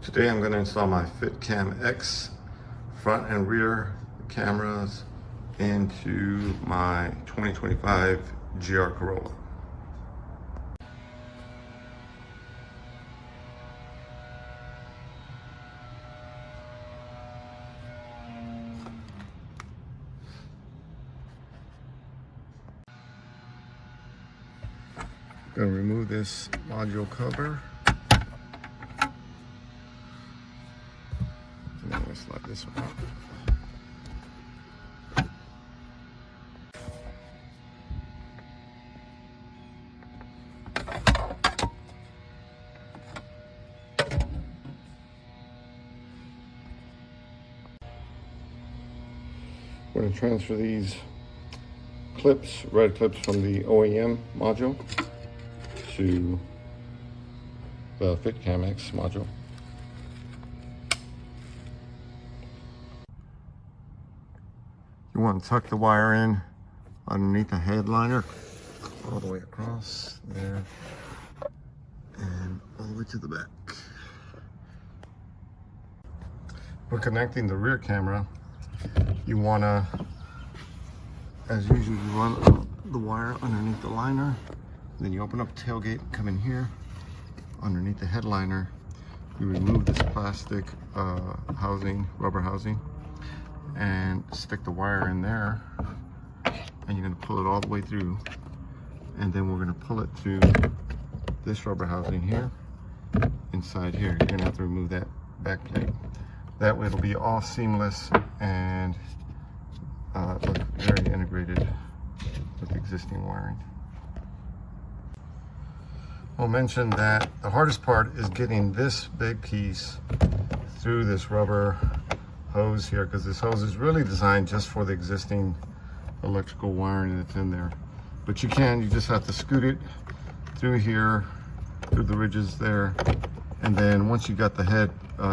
Today I'm going to install my FitCamX front and rear cameras into my 2025 GR Corolla. I'm going to remove this module cover. And then we'll slide this one out. We're going to transfer these clips, red clips from the OEM module to the FitCamX module. You want to tuck the wire in underneath the headliner all the way across there and all the way to the back. We're connecting the rear camera. You want to, as usual, you run the wire underneath the liner, then you open up the tailgate, come in here underneath the headliner, you remove this plastic housing, rubber housing, and stick the wire in there, and you're going to pull it all the way through, and then we're going to pull it through this rubber housing here, inside here. You're going to have to remove that back plate. That way it'll be all seamless and look very integrated with the existing wiring. I'll mention that the hardest part is getting this big piece through this rubber hose here, because this hose is really designed just for the existing electrical wiring that's in there. But you just have to scoot it through here, through the ridges there, and then once you got the head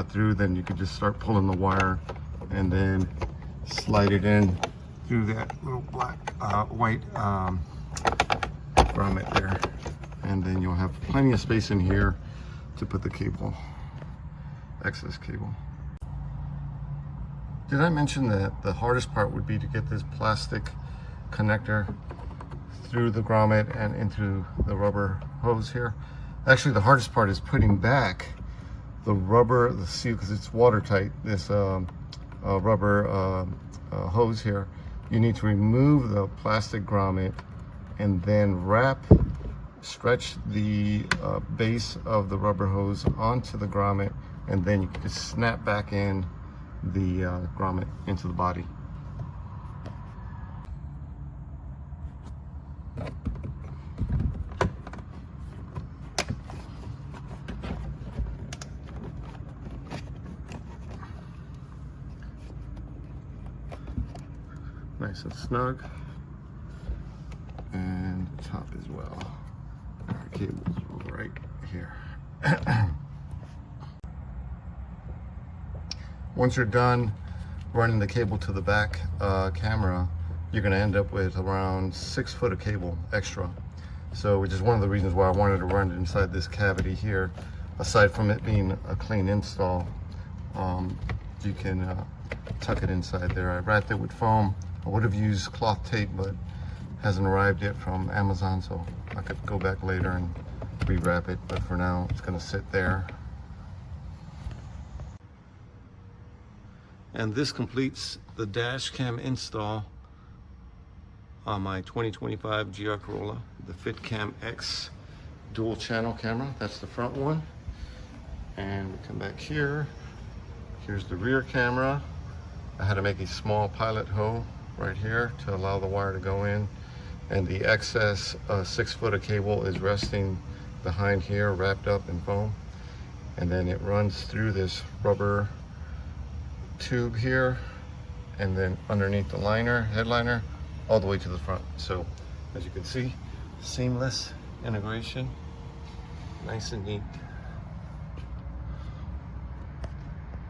through, then you could just start pulling the wire and then slide it in through that little black, white grommet there. And then you'll have plenty of space in here to put the cable, excess cable. Did I mention that the hardest part would be to get this plastic connector through the grommet and into the rubber hose here? Actually, the hardest part is putting back the rubber, the seal, because it's watertight, this rubber hose here. You need to remove the plastic grommet and then stretch the base of the rubber hose onto the grommet, and then you can just snap back in the grommet into the body. Nice and snug, and top as well. Our cable's right here. Once you're done running the cable to the back camera, you're going to end up with around 6 foot of cable extra. So, which is one of the reasons why I wanted to run it inside this cavity here. Aside from it being a clean install, you can tuck it inside there. I wrapped it with foam. I would have used cloth tape, but hasn't arrived yet from Amazon, so I could go back later and rewrap it, but for now it's going to sit there. And this completes the dash cam install on my 2025 GR Corolla, the FitCamX dual channel camera. That's the front one. And we come back here. Here's the rear camera. I had to make a small pilot hole right here to allow the wire to go in, and the excess 6 foot of cable is resting behind here, wrapped up in foam, and then it runs through this rubber tube here and then underneath the headliner all the way to the front. So as you can see, seamless integration, nice and neat.